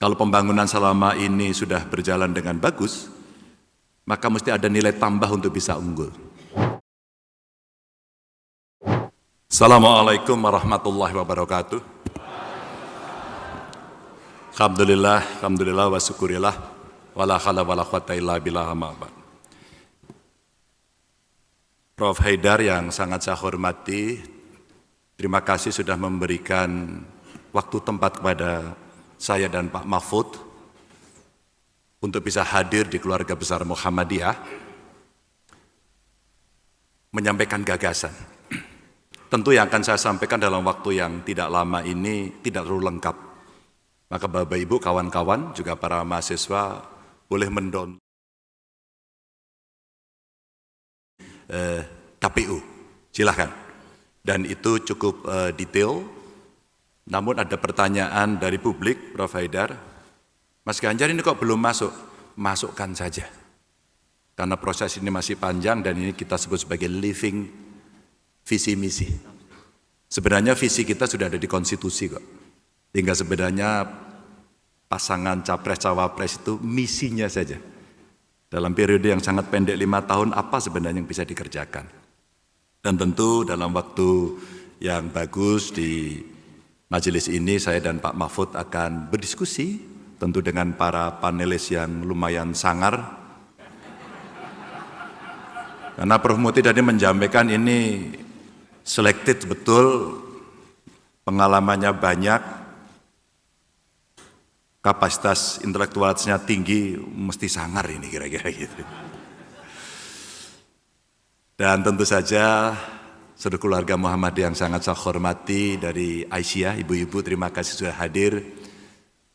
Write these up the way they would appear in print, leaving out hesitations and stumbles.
Kalau pembangunan selama ini sudah berjalan dengan bagus, maka mesti ada nilai tambah untuk bisa unggul. Assalamualaikum warahmatullahi wabarakatuh. Alhamdulillah wa syukurillah wala haula wala quwata illa billah amma ba'd. Prof. Haidar yang sangat saya hormati, terima kasih sudah memberikan waktu tempat kepada saya dan Pak Mahfud untuk bisa hadir di keluarga besar Muhammadiyah menyampaikan gagasan. Tentu yang akan saya sampaikan dalam waktu yang tidak lama ini tidak terlalu lengkap. Maka Bapak Ibu, kawan-kawan, juga para mahasiswa boleh mendownload KPU, silahkan. Dan itu cukup detail. Namun ada pertanyaan dari publik, Prof. Haidar, Mas Ganjar ini kok belum masuk? Masukkan saja. Karena proses ini masih panjang dan ini kita sebut sebagai living visi misi. Sebenarnya visi kita sudah ada di konstitusi kok. Hingga sebenarnya pasangan capres-cawapres itu misinya saja. Dalam periode yang sangat pendek 5 tahun apa sebenarnya yang bisa dikerjakan. Dan tentu dalam waktu yang bagus di majelis ini saya dan Pak Mahfud akan berdiskusi tentu dengan para panelis yang lumayan sangar. Karena Prof. Muti tadi menjampaikan ini selected betul, pengalamannya banyak, kapasitas intelektualitasnya tinggi, mesti sangar ini kira-kira gitu. Dan tentu saja seluruh keluarga Muhammadiyah yang sangat saya hormati dari Aisyah, ibu-ibu terima kasih sudah hadir.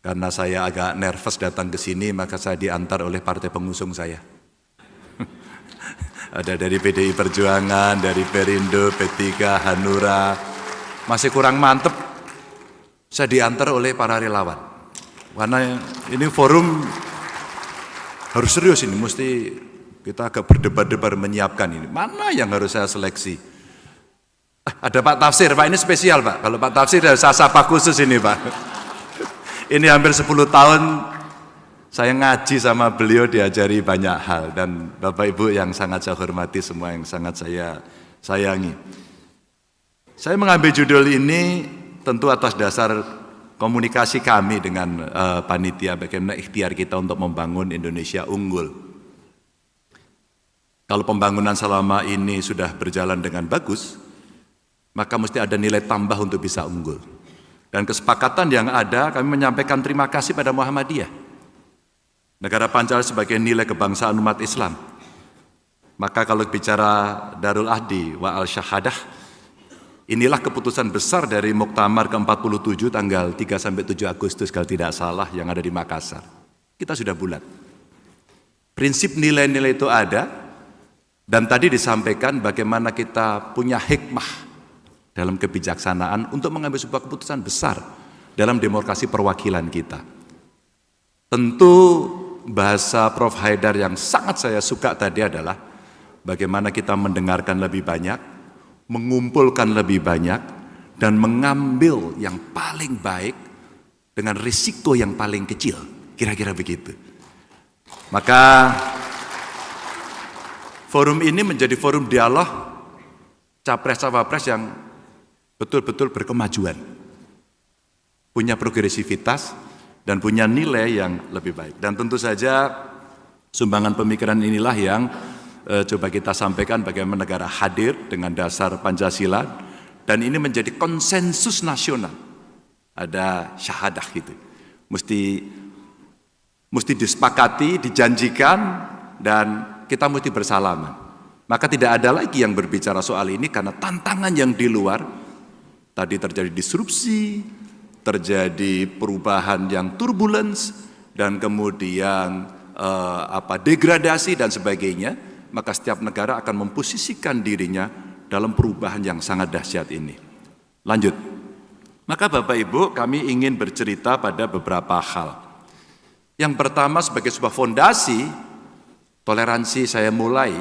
Karena saya agak nervous datang ke sini, maka saya diantar oleh partai pengusung saya. Ada dari PDI Perjuangan, dari Perindo, P3, Hanura. Masih kurang mantep, saya diantar oleh para relawan. Karena ini forum harus serius ini, mesti kita agak berdebar-debar menyiapkan ini. Mana yang harus saya seleksi? Ada Pak Tafsir, Pak ini spesial Pak. Kalau Pak Tafsir saya sapa khusus ini Pak. Ini hampir 10 tahun saya ngaji sama beliau, diajari banyak hal. Dan Bapak Ibu yang sangat saya hormati, semua yang sangat saya sayangi. Saya mengambil judul ini tentu atas dasar komunikasi kami dengan panitia bagaimana ikhtiar kita untuk membangun Indonesia unggul. Kalau pembangunan selama ini sudah berjalan dengan bagus, maka mesti ada nilai tambah untuk bisa unggul. Dan kesepakatan yang ada, kami menyampaikan terima kasih pada Muhammadiyah. Negara Pancasila sebagai nilai kebangsaan umat Islam. Maka kalau bicara Darul Ahdi wa al-Syahadah, inilah keputusan besar dari Muktamar ke-47 tanggal 3-7 Agustus kalau tidak salah yang ada di Makassar. Kita sudah bulat. Prinsip nilai-nilai itu ada, dan tadi disampaikan bagaimana kita punya hikmah dalam kebijaksanaan untuk mengambil sebuah keputusan besar dalam demokrasi perwakilan kita. Tentu bahasa Prof. Haidar yang sangat saya suka tadi adalah bagaimana kita mendengarkan lebih banyak, mengumpulkan lebih banyak, dan mengambil yang paling baik dengan risiko yang paling kecil. Kira-kira begitu. Maka forum ini menjadi forum dialog capres-cawapres yang betul-betul berkemajuan, punya progresivitas, dan punya nilai yang lebih baik. Dan tentu saja sumbangan pemikiran inilah yang coba kita sampaikan bagaimana negara hadir dengan dasar Pancasila, dan ini menjadi konsensus nasional. Ada syahadah gitu, mesti disepakati, dijanjikan, dan kita mesti bersalaman. Maka tidak ada lagi yang berbicara soal ini karena tantangan yang di luar. Tadi terjadi disrupsi, terjadi perubahan yang turbulence, dan kemudian degradasi dan sebagainya. Maka setiap negara akan memposisikan dirinya dalam perubahan yang sangat dahsyat ini. Lanjut. Maka Bapak Ibu, kami ingin bercerita pada beberapa hal. Yang pertama sebagai sebuah fondasi, toleransi saya mulai,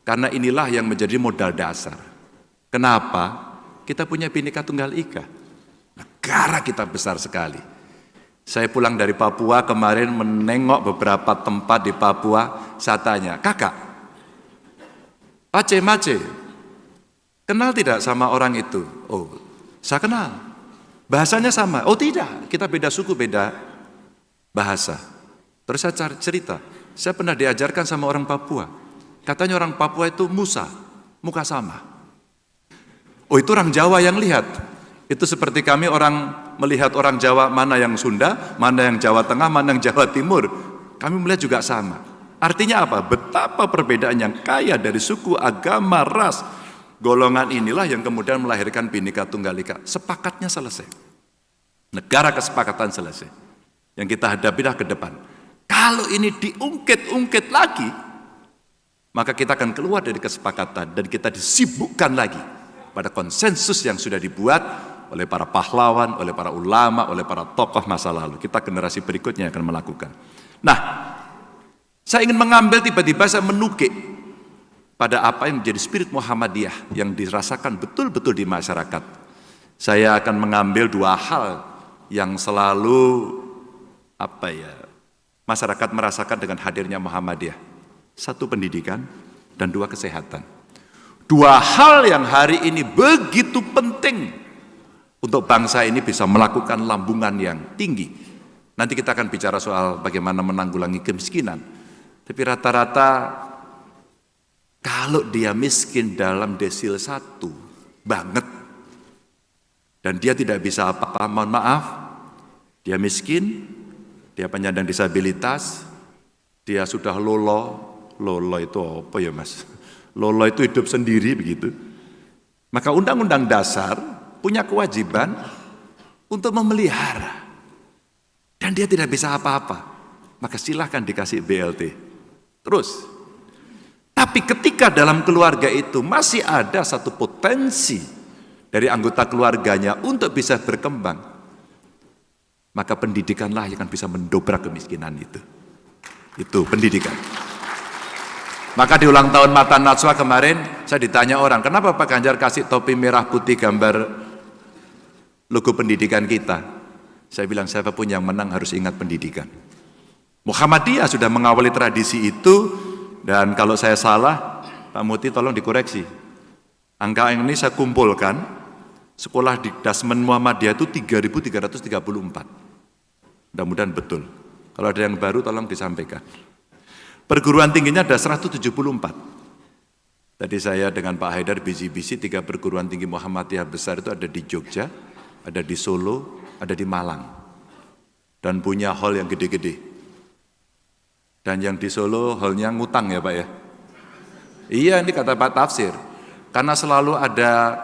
karena inilah yang menjadi modal dasar. Kenapa? Kita punya Bhinneka Tunggal Ika. Negara kita besar sekali. Saya pulang dari Papua kemarin menengok beberapa tempat di Papua. Saya tanya, kakak, Pace Mace, kenal tidak sama orang itu? Oh, saya kenal. Bahasanya sama? Oh tidak, kita beda suku, beda bahasa. Terus saya cerita, saya pernah diajarkan sama orang Papua. Katanya orang Papua itu Musa, muka sama. Oh itu orang Jawa yang lihat. Itu seperti kami orang melihat orang Jawa mana yang Sunda, mana yang Jawa Tengah, mana yang Jawa Timur. Kami melihat juga sama. Artinya apa? Betapa perbedaan yang kaya dari suku, agama, ras. Golongan inilah yang kemudian melahirkan Bhinneka Tunggal Ika. Sepakatnya selesai. Negara kesepakatan selesai. Yang kita hadapilah ke depan. Kalau ini diungkit-ungkit lagi, maka kita akan keluar dari kesepakatan dan kita disibukkan lagi pada konsensus yang sudah dibuat oleh para pahlawan, oleh para ulama, oleh para tokoh masa lalu. Kita generasi berikutnya akan melakukan. Nah, saya ingin mengambil tiba-tiba saya menukik pada apa yang menjadi spirit Muhammadiyah yang dirasakan betul-betul di masyarakat. Saya akan mengambil dua hal yang selalu masyarakat merasakan dengan hadirnya Muhammadiyah. Satu pendidikan dan dua kesehatan. Dua hal yang hari ini begitu penting untuk bangsa ini bisa melakukan lambungan yang tinggi. Nanti kita akan bicara soal bagaimana menanggulangi kemiskinan. Tapi rata-rata kalau dia miskin dalam desil 1 banget dan dia tidak bisa apa-apa, mohon maaf, dia miskin, dia penyandang disabilitas, dia sudah lolo itu apa ya mas? Lolo itu hidup sendiri begitu. Maka undang-undang dasar punya kewajiban untuk memelihara. Dan dia tidak bisa apa-apa. Maka silahkan dikasih BLT. Terus. Tapi ketika dalam keluarga itu masih ada satu potensi dari anggota keluarganya untuk bisa berkembang, maka pendidikanlah yang akan bisa mendobrak kemiskinan itu. Itu pendidikan. Maka di ulang tahun Mata Najwa kemarin saya ditanya orang, kenapa Pak Ganjar kasih topi merah putih gambar logo pendidikan kita? Saya bilang siapapun yang menang harus ingat pendidikan. Muhammadiyah sudah mengawali tradisi itu, dan kalau saya salah, Pak Muti tolong dikoreksi. Angka ini saya kumpulkan, sekolah di Dasmen Muhammadiyah itu 3.334. Mudah-mudahan betul. Kalau ada yang baru tolong disampaikan. Perguruan tingginya ada 174. Tadi saya dengan Pak Haidar bisi-bisi 3 perguruan tinggi Muhammadiyah besar itu ada di Jogja, ada di Solo, ada di Malang. Dan punya hall yang gede-gede. Dan yang di Solo hallnya ngutang ya Pak ya? Iya, ini kata Pak Tafsir. Karena selalu ada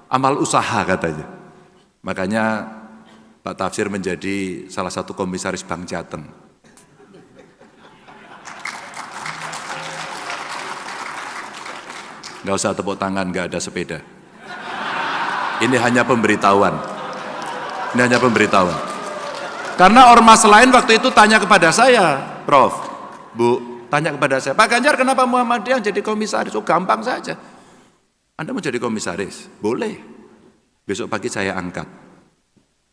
amal usaha katanya. Makanya Pak Tafsir menjadi salah satu komisaris Bank Jateng. Nggak usah tepuk tangan, nggak ada sepeda. Ini hanya pemberitahuan. Ini hanya pemberitahuan. Karena ormas lain waktu itu tanya kepada saya, Prof, Bu, tanya kepada saya, Pak Ganjar kenapa Muhammadiyah jadi komisaris? Oh gampang saja. Anda mau jadi komisaris? Boleh. Besok pagi saya angkat.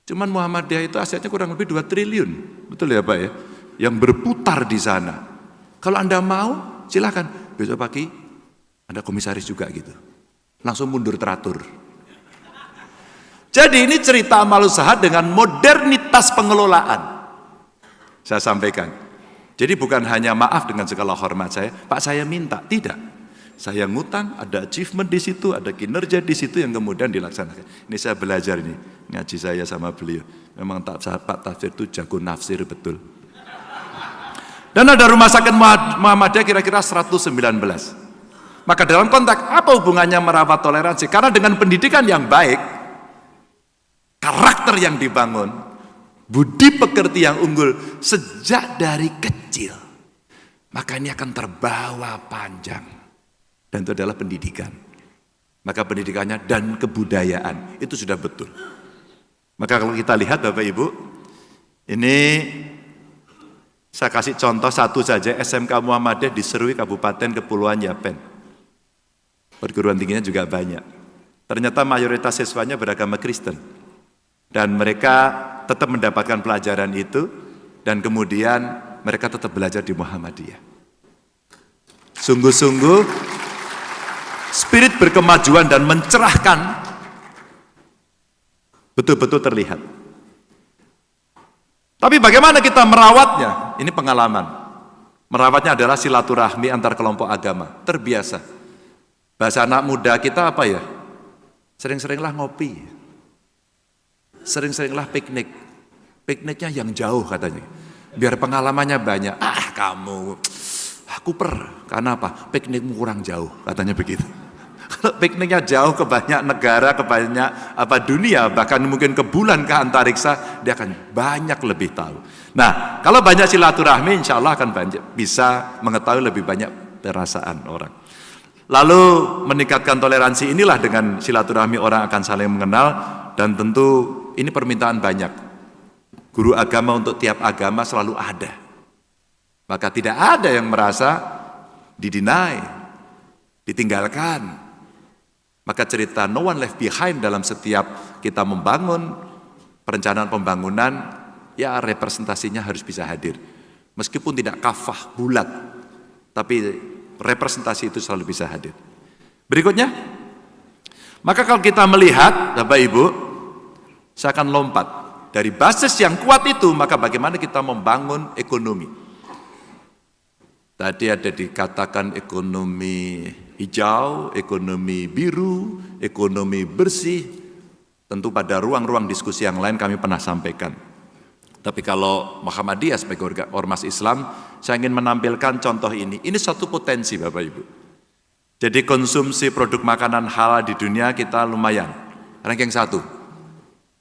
Cuman Muhammadiyah itu asetnya kurang lebih 2 triliun. Betul ya Pak ya? Yang berputar di sana. Kalau Anda mau, silakan. Besok pagi Anda komisaris juga gitu. Langsung mundur teratur. Jadi ini cerita amal usaha dengan modernitas pengelolaan. Saya sampaikan. Jadi bukan hanya maaf dengan segala hormat saya, Pak saya minta, tidak. Saya ngutang, ada achievement di situ, ada kinerja di situ yang kemudian dilaksanakan. Ini saya belajar ini, ngaji saya sama beliau. Memang Pak Tafsir itu jago nafsir betul. Dan ada rumah sakit Muhammadiyah kira-kira 119. Maka dalam konteks apa hubungannya merawat toleransi? Karena dengan pendidikan yang baik, karakter yang dibangun, budi pekerti yang unggul sejak dari kecil, maka ini akan terbawa panjang. Dan itu adalah pendidikan. Maka pendidikannya dan kebudayaan itu sudah betul. Maka kalau kita lihat Bapak Ibu, ini saya kasih contoh satu saja, SMK Muhammadiyah di Serui Kabupaten Kepulauan Yapen. Perguruan tingginya juga banyak. Ternyata mayoritas siswanya beragama Kristen. Dan mereka tetap mendapatkan pelajaran itu, dan kemudian mereka tetap belajar di Muhammadiyah. Sungguh-sungguh spirit berkemajuan dan mencerahkan betul-betul terlihat. Tapi bagaimana kita merawatnya? Ini pengalaman. Merawatnya adalah silaturahmi antar kelompok agama. Terbiasa. Bahasa anak muda kita apa ya? Sering-seringlah ngopi. Sering-seringlah piknik. Pikniknya yang jauh katanya. Biar pengalamannya banyak. Ah kamu, aku karena apa? Piknikmu kurang jauh, katanya begitu. Kalau pikniknya jauh ke banyak negara, ke banyak dunia, bahkan mungkin ke bulan, ke antariksa, dia akan banyak lebih tahu. Nah, kalau banyak silaturahmi, insya Allah akan bisa mengetahui lebih banyak perasaan orang. Lalu meningkatkan toleransi inilah dengan silaturahmi orang akan saling mengenal, dan tentu ini permintaan banyak. Guru agama untuk tiap agama selalu ada. Maka tidak ada yang merasa didinai, ditinggalkan. Maka cerita no one left behind dalam setiap kita membangun perencanaan pembangunan, ya representasinya harus bisa hadir. Meskipun tidak kafah bulat, tapi representasi itu selalu bisa hadir. Berikutnya, maka kalau kita melihat, Bapak Ibu, saya akan lompat dari basis yang kuat itu, maka bagaimana kita membangun ekonomi. Tadi ada dikatakan ekonomi hijau, ekonomi biru, ekonomi bersih. Tentu pada ruang-ruang diskusi yang lain kami pernah sampaikan. Tapi kalau Muhammadiyah sebagai ormas Islam, saya ingin menampilkan contoh ini. Ini satu potensi Bapak Ibu. Jadi konsumsi produk makanan halal di dunia kita lumayan. Ranking 1.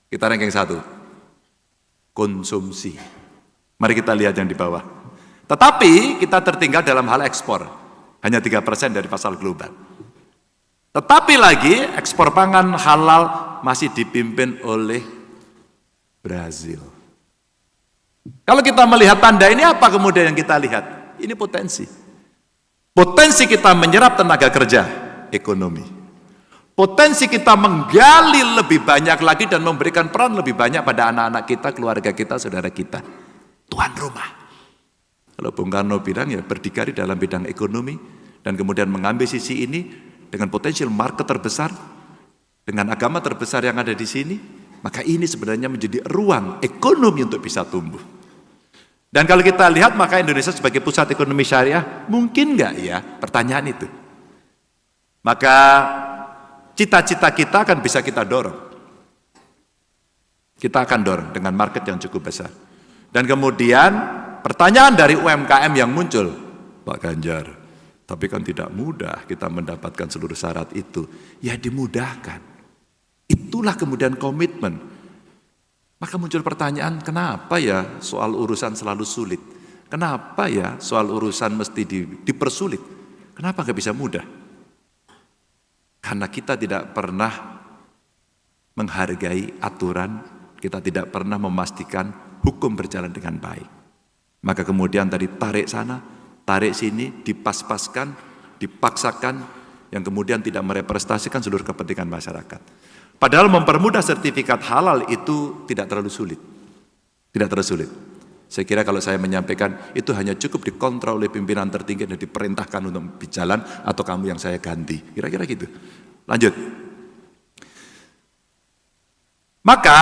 Kita ranking 1. Konsumsi. Mari kita lihat yang di bawah. Tetapi kita tertinggal dalam hal ekspor. Hanya 3% dari pasar global. Tetapi lagi ekspor pangan halal masih dipimpin oleh Brazil. Kalau kita melihat tanda ini, apa kemudian yang kita lihat? Ini potensi. Potensi kita menyerap tenaga kerja, ekonomi. Potensi kita menggali lebih banyak lagi dan memberikan peran lebih banyak pada anak-anak kita, keluarga kita, saudara kita. Tuan rumah. Kalau Bung Karno bilang ya berdikari dalam bidang ekonomi dan kemudian mengambil sisi ini dengan potensial market terbesar, dengan agama terbesar yang ada di sini, maka ini sebenarnya menjadi ruang ekonomi untuk bisa tumbuh. Dan kalau kita lihat maka Indonesia sebagai pusat ekonomi syariah, mungkin nggak ya? Pertanyaan itu. Maka cita-cita kita akan bisa kita dorong. Kita akan dorong dengan market yang cukup besar. Dan kemudian pertanyaan dari UMKM yang muncul, Pak Ganjar, tapi kan tidak mudah kita mendapatkan seluruh syarat itu. Ya dimudahkan. Itulah kemudian komitmen. Maka muncul pertanyaan, kenapa ya soal urusan selalu sulit? Kenapa ya soal urusan mesti dipersulit? Kenapa gak bisa mudah? Karena kita tidak pernah menghargai aturan, kita tidak pernah memastikan hukum berjalan dengan baik. Maka kemudian tadi tarik sana, tarik sini, dipas-paskan, dipaksakan, yang kemudian tidak merepresentasikan seluruh kepentingan masyarakat. Padahal mempermudah sertifikat halal itu tidak terlalu sulit. Tidak terlalu sulit. Saya kira kalau saya menyampaikan, itu hanya cukup dikontrol oleh pimpinan tertinggi dan diperintahkan untuk berjalan, atau kamu yang saya ganti. Kira-kira gitu. Lanjut. Maka,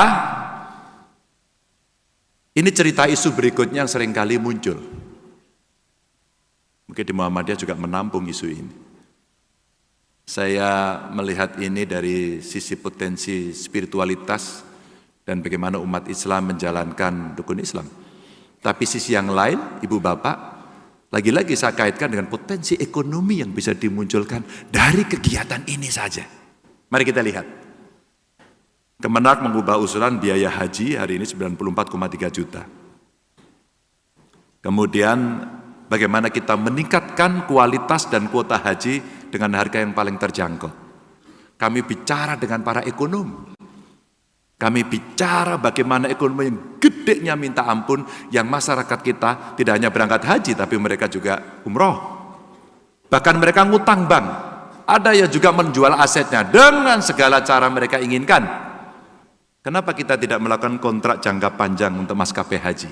ini cerita isu berikutnya yang seringkali muncul. Mungkin di Muhammadiyah juga menampung isu ini. Saya melihat ini dari sisi potensi spiritualitas dan bagaimana umat Islam menjalankan rukun Islam. Tapi sisi yang lain, Ibu Bapak, lagi-lagi saya kaitkan dengan potensi ekonomi yang bisa dimunculkan dari kegiatan ini saja. Mari kita lihat. Kemenak mengubah usulan biaya haji hari ini 94,3 juta. Kemudian bagaimana kita meningkatkan kualitas dan kuota haji dengan harga yang paling terjangkau. Kami bicara dengan para ekonom. Kami bicara bagaimana ekonomi yang gedenya minta ampun, yang masyarakat kita tidak hanya berangkat haji, tapi mereka juga umroh. Bahkan mereka ngutang bank. Ada yang juga menjual asetnya dengan segala cara mereka inginkan. Kenapa kita tidak melakukan kontrak jangka panjang untuk maskapai haji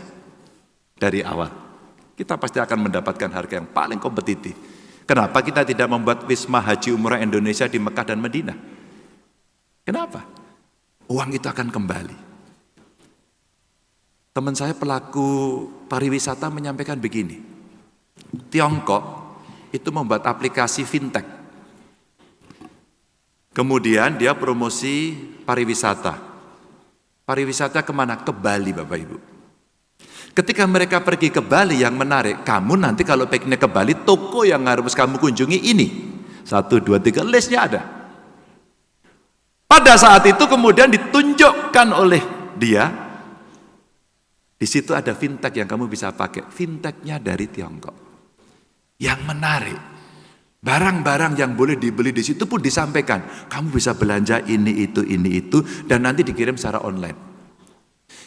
dari awal? Kita pasti akan mendapatkan harga yang paling kompetitif. Kenapa kita tidak membuat Wisma Haji Umrah Indonesia di Mekah dan Madinah? Kenapa? Uang itu akan kembali. Teman saya pelaku pariwisata menyampaikan begini, Tiongkok itu membuat aplikasi fintech. Kemudian dia promosi pariwisata. Pariwisata kemana? Ke Bali, Bapak Ibu. Ketika mereka pergi ke Bali, yang menarik, kamu nanti kalau pengen ke Bali, toko yang harus kamu kunjungi ini. 1, 2, 3, listnya ada. Pada saat itu kemudian ditunjukkan oleh dia, di situ ada fintech yang kamu bisa pakai. Fintechnya dari Tiongkok. Yang menarik, barang-barang yang boleh dibeli di situ pun disampaikan. Kamu bisa belanja ini, itu, dan nanti dikirim secara online.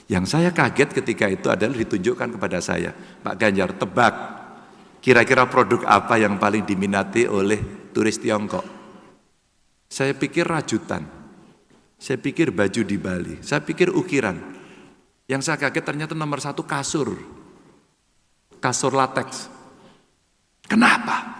Yang saya kaget ketika itu adalah ditunjukkan kepada saya, Pak Ganjar, tebak, kira-kira produk apa yang paling diminati oleh turis Tiongkok? Saya pikir rajutan, saya pikir baju di Bali, saya pikir ukiran. Yang saya kaget ternyata nomor 1 kasur latex. Kenapa?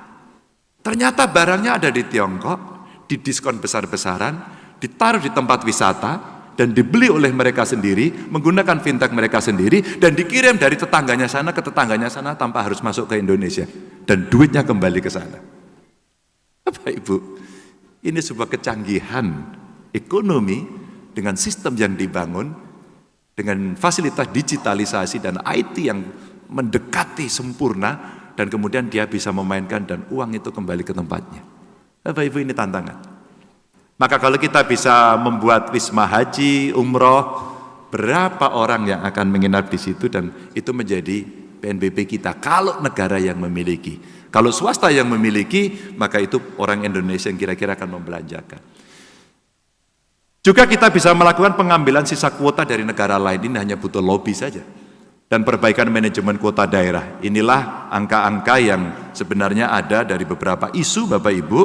Ternyata barangnya ada di Tiongkok, didiskon besar-besaran, ditaruh di tempat wisata, dan dibeli oleh mereka sendiri, menggunakan fintech mereka sendiri, dan dikirim dari tetangganya sana ke tetangganya sana tanpa harus masuk ke Indonesia. Dan duitnya kembali ke sana. Bapak Ibu, ini sebuah kecanggihan ekonomi dengan sistem yang dibangun, dengan fasilitas digitalisasi dan IT yang mendekati sempurna, dan kemudian dia bisa memainkan dan uang itu kembali ke tempatnya. Bapak Ibu, ini tantangan. Maka kalau kita bisa membuat wisma haji, umroh, berapa orang yang akan menginap di situ, dan itu menjadi PNBP kita kalau negara yang memiliki. Kalau swasta yang memiliki, maka itu orang Indonesia yang kira-kira akan membelanjakan. Juga kita bisa melakukan pengambilan sisa kuota dari negara lain, ini hanya butuh lobby saja. Dan perbaikan manajemen kuota daerah. Inilah angka-angka yang sebenarnya ada dari beberapa isu Bapak Ibu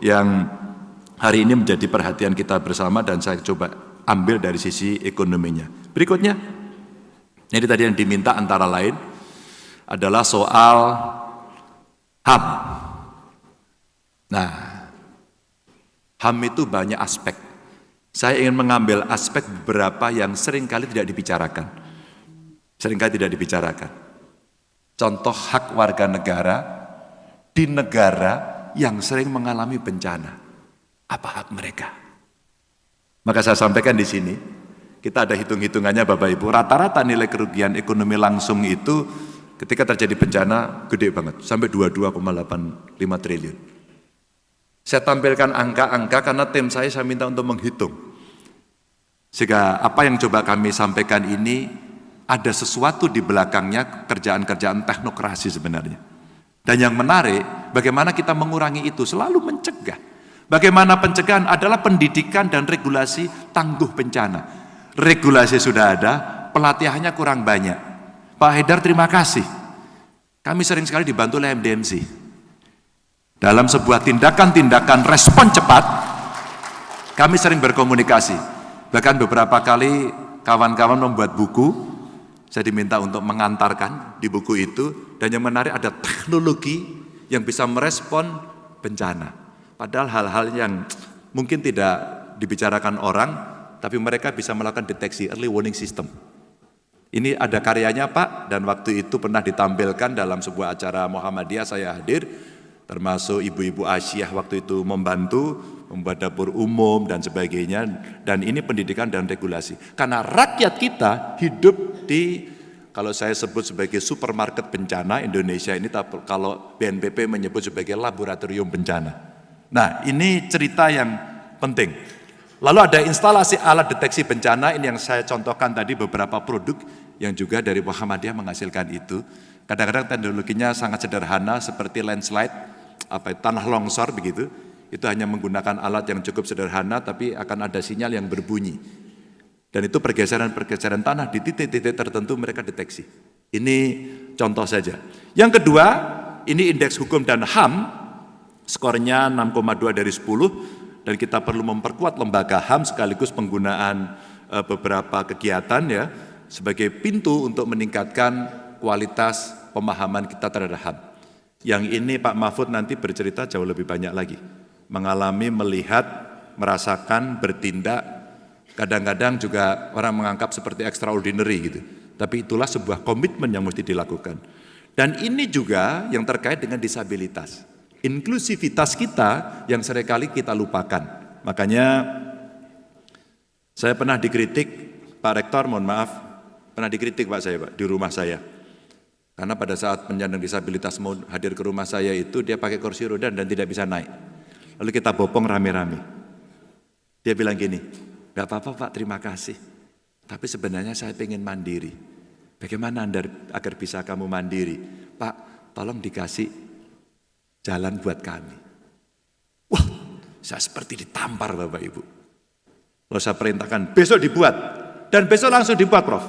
yang hari ini menjadi perhatian kita bersama, dan saya coba ambil dari sisi ekonominya. Berikutnya, jadi tadi yang diminta antara lain adalah soal HAM. Nah, HAM itu banyak aspek. Saya ingin mengambil aspek beberapa yang seringkali tidak dibicarakan. Contoh hak warga negara di negara yang sering mengalami bencana. Apa hak mereka? Maka saya sampaikan di sini, kita ada hitung-hitungannya Bapak Ibu. Rata-rata nilai kerugian ekonomi langsung itu ketika terjadi bencana gede banget, sampai 22,85 triliun. Saya tampilkan angka-angka karena tim saya minta untuk menghitung. Sehingga apa yang coba kami sampaikan ini ada sesuatu di belakangnya, kerjaan-kerjaan teknokrasi sebenarnya. Dan yang menarik, bagaimana kita mengurangi itu, selalu mencegah. Bagaimana pencegahan adalah pendidikan dan regulasi tangguh bencana. Regulasi sudah ada, pelatihannya kurang banyak. Pak Haidar, terima kasih. Kami sering sekali dibantu oleh MDMC. Dalam sebuah tindakan-tindakan respon cepat, kami sering berkomunikasi. Bahkan beberapa kali kawan-kawan membuat buku, saya diminta untuk mengantarkan di buku itu, dan yang menarik ada teknologi yang bisa merespon bencana. Padahal hal-hal yang mungkin tidak dibicarakan orang, tapi mereka bisa melakukan deteksi, early warning system. Ini ada karyanya Pak, dan waktu itu pernah ditampilkan dalam sebuah acara Muhammadiyah, saya hadir, termasuk ibu-ibu Asyah waktu itu membantu, membuat dapur umum dan sebagainya, dan ini pendidikan dan regulasi. Karena rakyat kita hidup di, kalau saya sebut sebagai supermarket bencana, Indonesia ini kalau BNPB menyebut sebagai laboratorium bencana. Nah, ini cerita yang penting. Lalu ada instalasi alat deteksi bencana, ini yang saya contohkan tadi beberapa produk yang juga dari Muhammadiyah menghasilkan itu. Kadang-kadang teknologinya sangat sederhana seperti landslide, tanah longsor begitu. Itu hanya menggunakan alat yang cukup sederhana, tapi akan ada sinyal yang berbunyi. Dan itu pergeseran-pergeseran tanah di titik-titik tertentu mereka deteksi. Ini contoh saja. Yang kedua, ini indeks hukum dan HAM, skornya 6,2 dari 10, dan kita perlu memperkuat lembaga HAM sekaligus penggunaan beberapa kegiatan ya sebagai pintu untuk meningkatkan kualitas pemahaman kita terhadap HAM. Yang ini Pak Mahfud nanti bercerita jauh lebih banyak lagi. Mengalami, melihat, merasakan, bertindak, kadang-kadang juga orang menganggap seperti extraordinary gitu. Tapi itulah sebuah komitmen yang mesti dilakukan. Dan ini juga yang terkait dengan disabilitas. Inklusivitas kita yang seringkali kita lupakan. Makanya saya pernah dikritik, Pak Rektor mohon maaf, pernah dikritik Pak saya Pak, di rumah saya. Karena pada saat penyandang disabilitas mau hadir ke rumah saya itu dia pakai kursi roda dan tidak bisa naik. Lalu kita bopong rame-rame. Dia bilang gini, "Gak apa-apa Pak, terima kasih. Tapi sebenarnya saya pengen mandiri. Bagaimana Anda agar bisa kamu mandiri? Pak, tolong dikasih jalan buat kami." Wah, saya seperti ditampar Bapak Ibu. Lalu saya perintahkan, besok dibuat. Dan besok langsung dibuat Prof.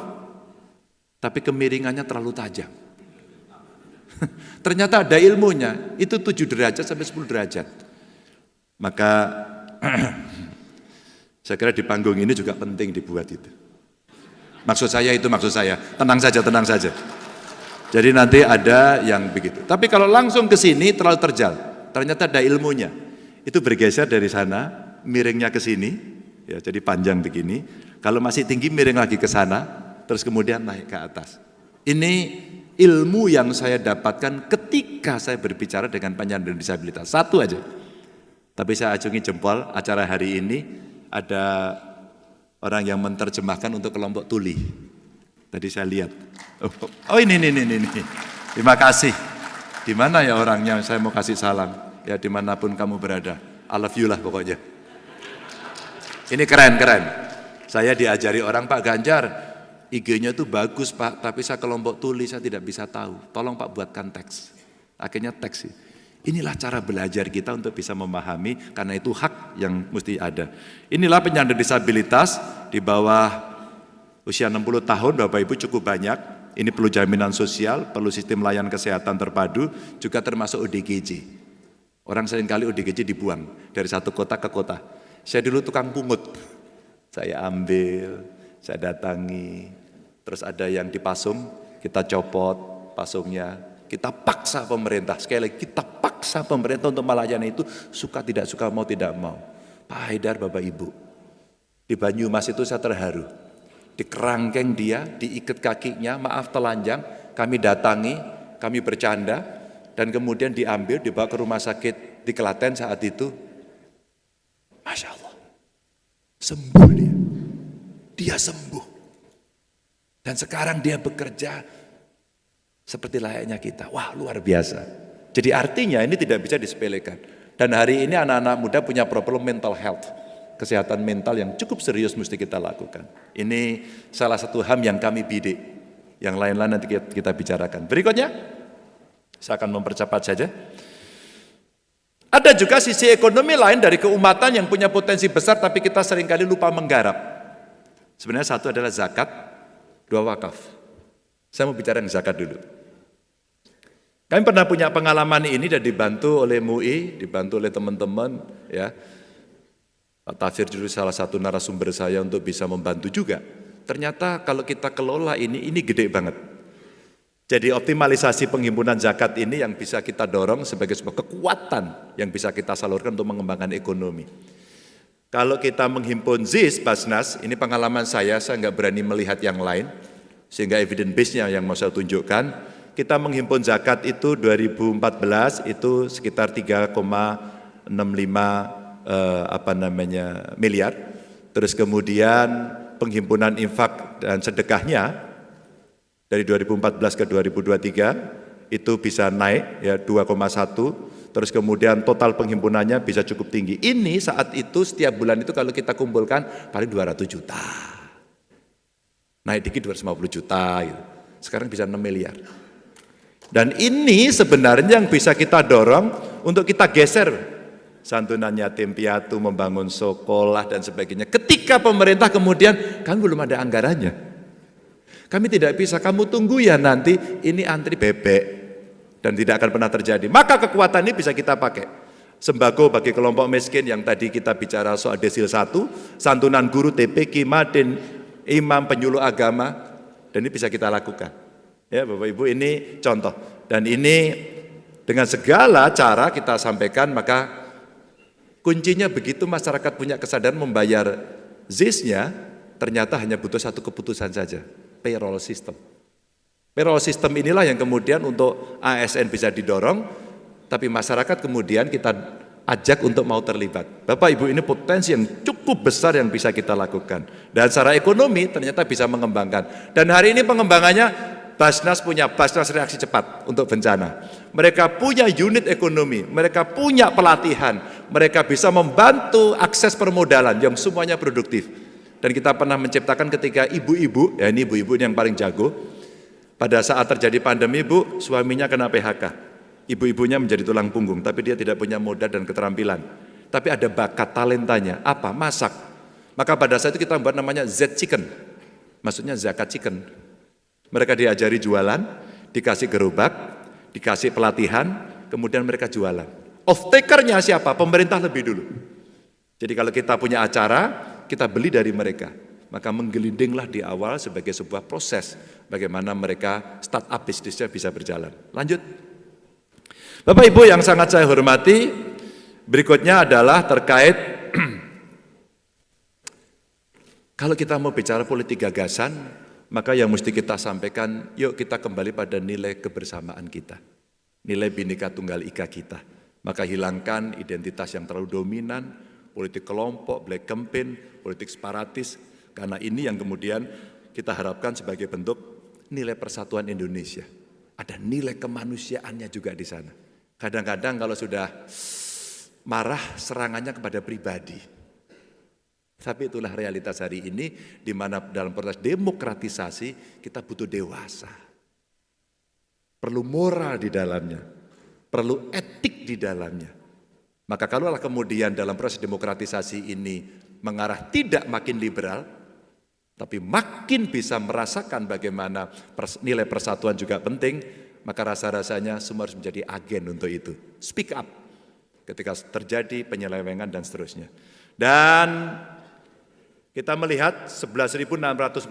Tapi kemiringannya terlalu tajam. Ternyata ada ilmunya, itu 7 derajat sampai 10 derajat. Maka saya kira di panggung ini juga penting dibuat itu. Maksud saya, tenang saja. Jadi nanti ada yang begitu. Tapi kalau langsung ke sini terlalu terjal. Ternyata ada ilmunya. Itu bergeser dari sana, miringnya ke sini, ya jadi panjang begini. Kalau masih tinggi miring lagi ke sana, terus kemudian naik ke atas. Ini ilmu yang saya dapatkan ketika saya berbicara dengan penyandang disabilitas. Satu aja. Tapi saya acungi jempol, acara hari ini ada orang yang menerjemahkan untuk kelompok tuli. Tadi saya lihat. Oh ini. Terima kasih. Di mana ya orangnya? Saya mau kasih salam. Ya dimanapun kamu berada. I love you lah pokoknya. Ini keren. Saya diajari orang, Pak Ganjar, IG-nya itu bagus Pak, tapi saya kelompok tuli saya tidak bisa tahu. Tolong Pak buatkan teks. Akhirnya teks. Inilah cara belajar kita untuk bisa memahami, karena itu hak yang mesti ada. Inilah penyandang disabilitas di bawah usia 60 tahun, Bapak Ibu cukup banyak. Ini perlu jaminan sosial, perlu sistem layanan kesehatan terpadu, juga termasuk ODGJ. Orang seringkali ODGJ dibuang dari satu kota ke kota. Saya dulu tukang pungut. Saya ambil, saya datangi, terus ada yang dipasung, kita copot pasungnya, kita paksa pemerintah, sekali lagi kita paksa pemerintah untuk melayani itu, suka tidak suka, mau tidak mau. Pak Haidar, Bapak Ibu, di Banyumas itu saya terharu, di kerangkeng dia, diikat kakinya, maaf telanjang, kami datangi, kami bercanda, dan kemudian diambil, dibawa ke rumah sakit di Klaten saat itu, Masya Allah, sembuh dia sembuh. Dan sekarang dia bekerja seperti layaknya kita. Wah, luar biasa. Jadi artinya ini tidak bisa disepelekan. Dan hari ini anak-anak muda punya problem mental health. Kesehatan mental yang cukup serius mesti kita lakukan. Ini salah satu HAM yang kami bidik. Yang lain-lain nanti kita bicarakan. Berikutnya, saya akan mempercepat saja. Ada juga sisi ekonomi lain dari keumatan yang punya potensi besar tapi kita seringkali lupa menggarap. Sebenarnya satu adalah zakat, 2 wakaf. Saya mau bicara yang zakat dulu. Kami pernah punya pengalaman ini dan dibantu oleh MUI, dibantu oleh teman-teman, ya. Pak Tafsir dulu salah satu narasumber saya untuk bisa membantu juga. Ternyata kalau kita kelola ini gede banget. Jadi optimalisasi penghimpunan zakat ini yang bisa kita dorong sebagai sebuah kekuatan yang bisa kita salurkan untuk mengembangkan ekonomi. Kalau kita menghimpun ZIS, Basnas, ini pengalaman saya nggak berani melihat yang lain, sehingga evidence base-nya yang mau saya tunjukkan, kita menghimpun zakat itu 2014 itu sekitar 3,65 miliar. Terus kemudian penghimpunan infak dan sedekahnya dari 2014 ke 2023 itu bisa naik ya 2,1. Terus kemudian total penghimpunannya bisa cukup tinggi. Ini saat itu setiap bulan itu kalau kita kumpulkan paling 200 juta. Naik dikit 250 juta gitu. Sekarang bisa 6 miliar. Dan ini sebenarnya yang bisa kita dorong untuk kita geser santunan yatim piatu, membangun sekolah dan sebagainya. Ketika pemerintah kemudian kan belum ada anggarannya. Kami tidak bisa, kamu tunggu ya nanti ini antri bebek. Dan tidak akan pernah terjadi. Maka kekuatan ini bisa kita pakai. Sembako bagi kelompok miskin yang tadi kita bicara soal desil 1, santunan guru, TPQ, Madin, imam, penyuluh agama, dan ini bisa kita lakukan. Ya Bapak Ibu, ini contoh. Dan ini dengan segala cara kita sampaikan, maka kuncinya begitu masyarakat punya kesadaran membayar ZIS-nya, ternyata hanya butuh satu keputusan saja, payroll system. Payroll system inilah yang kemudian untuk ASN bisa didorong, tapi masyarakat kemudian kita ajak untuk mau terlibat. Bapak Ibu, ini potensi yang cukup besar yang bisa kita lakukan. Dan secara ekonomi ternyata bisa mengembangkan. Dan hari ini pengembangannya Basnas punya Basnas reaksi cepat untuk bencana. Mereka punya unit ekonomi, mereka punya pelatihan, mereka bisa membantu akses permodalan yang semuanya produktif. Dan kita pernah menciptakan ketika ibu-ibu, ya ini ibu-ibu yang paling jago, pada saat terjadi pandemi, Bu, suaminya kena PHK. Ibu-ibunya menjadi tulang punggung, tapi dia tidak punya modal dan keterampilan. Tapi ada bakat talentanya, apa? Masak. Maka pada saat itu kita buat namanya Z-Chicken, maksudnya zakat chicken. Mereka diajari jualan, dikasih gerobak, dikasih pelatihan, kemudian mereka jualan. Off-taker-nya siapa? Pemerintah lebih dulu. Jadi kalau kita punya acara, kita beli dari mereka. Maka menggelindinglah di awal sebagai sebuah proses bagaimana mereka startup bisnisnya bisa berjalan. Lanjut. Bapak Ibu yang sangat saya hormati, berikutnya adalah terkait kalau kita mau bicara politik gagasan, maka yang mesti kita sampaikan, yuk kita kembali pada nilai kebersamaan kita. Nilai Bhinneka Tunggal Ika kita. Maka hilangkan identitas yang terlalu dominan, politik kelompok, black campaign, politik separatis, karena ini yang kemudian kita harapkan sebagai bentuk nilai persatuan Indonesia. Ada nilai kemanusiaannya juga di sana. Kadang-kadang kalau sudah marah serangannya kepada pribadi. Tapi itulah realitas hari ini, di mana dalam proses demokratisasi kita butuh dewasa. Perlu moral di dalamnya, perlu etik di dalamnya. Maka kalaulah kemudian dalam proses demokratisasi ini mengarah tidak makin liberal, tapi makin bisa merasakan bagaimana nilai persatuan juga penting, maka rasa-rasanya semua harus menjadi agen untuk itu. Speak up ketika terjadi penyelewengan dan seterusnya. Dan kita melihat 11.642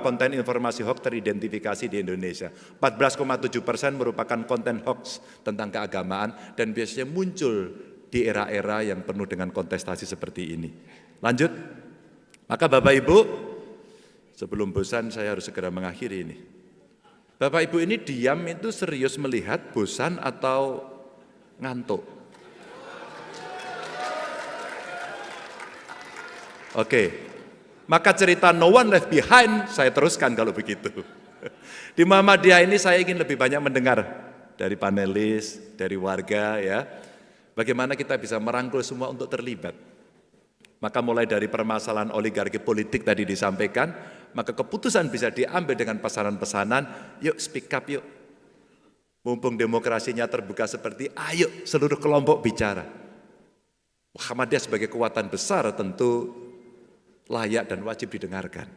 konten informasi hoax teridentifikasi di Indonesia. 14,7% merupakan konten hoax tentang keagamaan dan biasanya muncul di era-era yang penuh dengan kontestasi seperti ini. Lanjut. Maka Bapak Ibu, sebelum bosan saya harus segera mengakhiri ini. Bapak Ibu ini diam itu serius melihat bosan atau ngantuk? Oke, maka cerita No One Left Behind saya teruskan kalau begitu. Di Muhammadiyah ini saya ingin lebih banyak mendengar dari panelis, dari warga ya, bagaimana kita bisa merangkul semua untuk terlibat. Maka mulai dari permasalahan oligarki politik tadi disampaikan, maka keputusan bisa diambil dengan pesanan-pesanan, yuk speak up yuk. Mumpung demokrasinya terbuka seperti, ayo seluruh kelompok bicara. Muhammadiyah sebagai kekuatan besar tentu layak dan wajib didengarkan.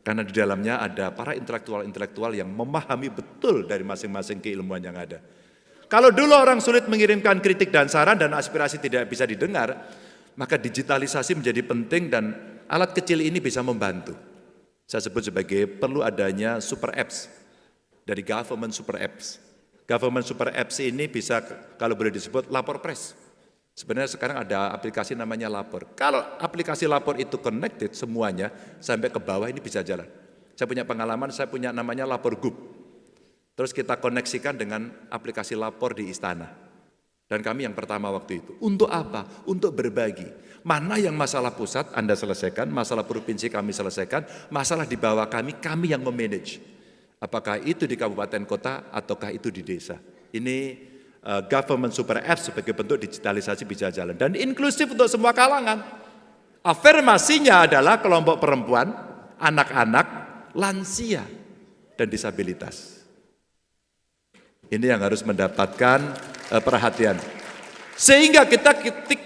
Karena di dalamnya ada para intelektual-intelektual yang memahami betul dari masing-masing keilmuan yang ada. Kalau dulu orang sulit mengirimkan kritik dan saran dan aspirasi tidak bisa didengar, maka digitalisasi menjadi penting dan alat kecil ini bisa membantu. Saya sebut sebagai perlu adanya super apps dari government super apps. Government super apps ini bisa kalau boleh disebut lapor press. Sebenarnya sekarang ada aplikasi namanya Lapor. Kalau aplikasi Lapor itu connected semuanya sampai ke bawah ini bisa jalan. Saya punya pengalaman, saya punya namanya Lapor Group. Terus kita koneksikan dengan aplikasi Lapor di Istana. Dan kami yang pertama waktu itu. Untuk apa? Untuk berbagi. Mana yang masalah pusat Anda selesaikan, masalah provinsi kami selesaikan, masalah di bawah kami yang memanage. Apakah itu di kabupaten kota ataukah itu di desa. Ini government super apps sebagai bentuk digitalisasi bisa jalan. Dan inklusif untuk semua kalangan. Afirmasinya adalah kelompok perempuan, anak-anak, lansia, dan disabilitas. Ini yang harus mendapatkan perhatian. Sehingga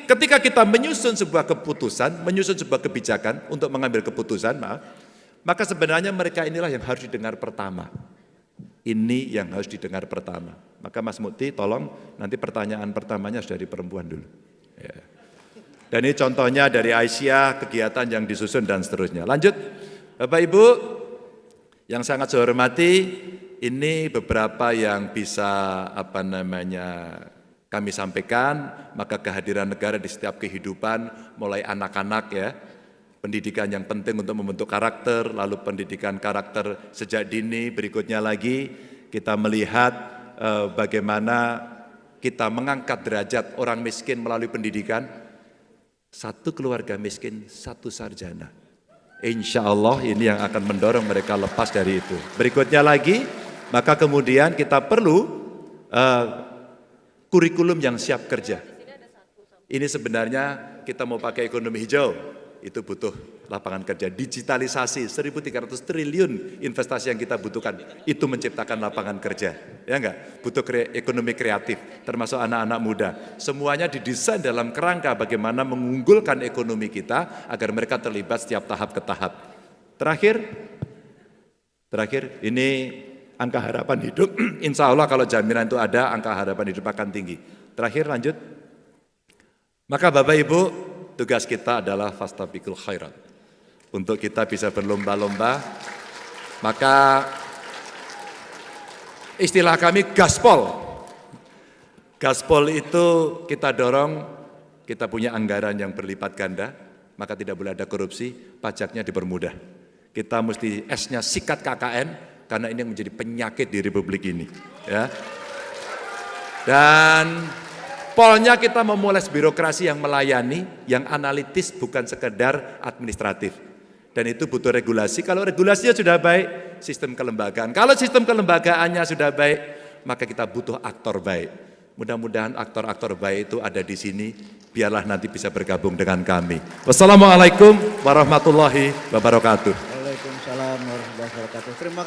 ketika kita menyusun sebuah keputusan, menyusun sebuah kebijakan untuk mengambil keputusan, maka sebenarnya mereka inilah yang harus didengar pertama. Ini yang harus didengar pertama. Maka Mas Mukti tolong nanti pertanyaan pertamanya harus dari perempuan dulu. Ya. Dan ini contohnya dari Aisyah, kegiatan yang disusun dan seterusnya. Lanjut, Bapak Ibu yang sangat saya hormati, ini beberapa yang bisa kami sampaikan. Maka kehadiran negara di setiap kehidupan, mulai anak-anak ya, pendidikan yang penting untuk membentuk karakter, lalu pendidikan karakter sejak dini, berikutnya lagi kita melihat bagaimana kita mengangkat derajat orang miskin melalui pendidikan. Satu keluarga miskin, satu sarjana. Insya Allah ini yang akan mendorong mereka lepas dari itu. Berikutnya lagi, maka kemudian kita perlu kurikulum yang siap kerja. Ini sebenarnya kita mau pakai ekonomi hijau, itu butuh lapangan kerja. Digitalisasi 1.300 triliun investasi yang kita butuhkan, itu menciptakan lapangan kerja. Ya enggak? Butuh ekonomi kreatif, termasuk anak-anak muda. Semuanya didesain dalam kerangka bagaimana mengunggulkan ekonomi kita agar mereka terlibat setiap tahap ke tahap. Terakhir, ini angka harapan hidup. Insya Allah kalau jaminan itu ada, angka harapan hidup akan tinggi. Terakhir, lanjut. Maka Bapak Ibu, tugas kita adalah fastabiqul khairat. Untuk kita bisa berlomba-lomba, maka istilah kami gaspol. Gaspol itu kita dorong, kita punya anggaran yang berlipat ganda, maka tidak boleh ada korupsi, pajaknya dipermudah. Kita mesti S-nya sikat KKN, karena ini menjadi penyakit di Republik ini. Ya. Dan polnya kita memulai birokrasi yang melayani, yang analitis, bukan sekedar administratif. Dan itu butuh regulasi. Kalau regulasinya sudah baik, sistem kelembagaan. Kalau sistem kelembagaannya sudah baik, maka kita butuh aktor baik. Mudah-mudahan aktor-aktor baik itu ada di sini. Biarlah nanti bisa bergabung dengan kami. Wassalamualaikum warahmatullahi wabarakatuh. Waalaikumsalam warahmatullahi wabarakatuh. Terima kasih.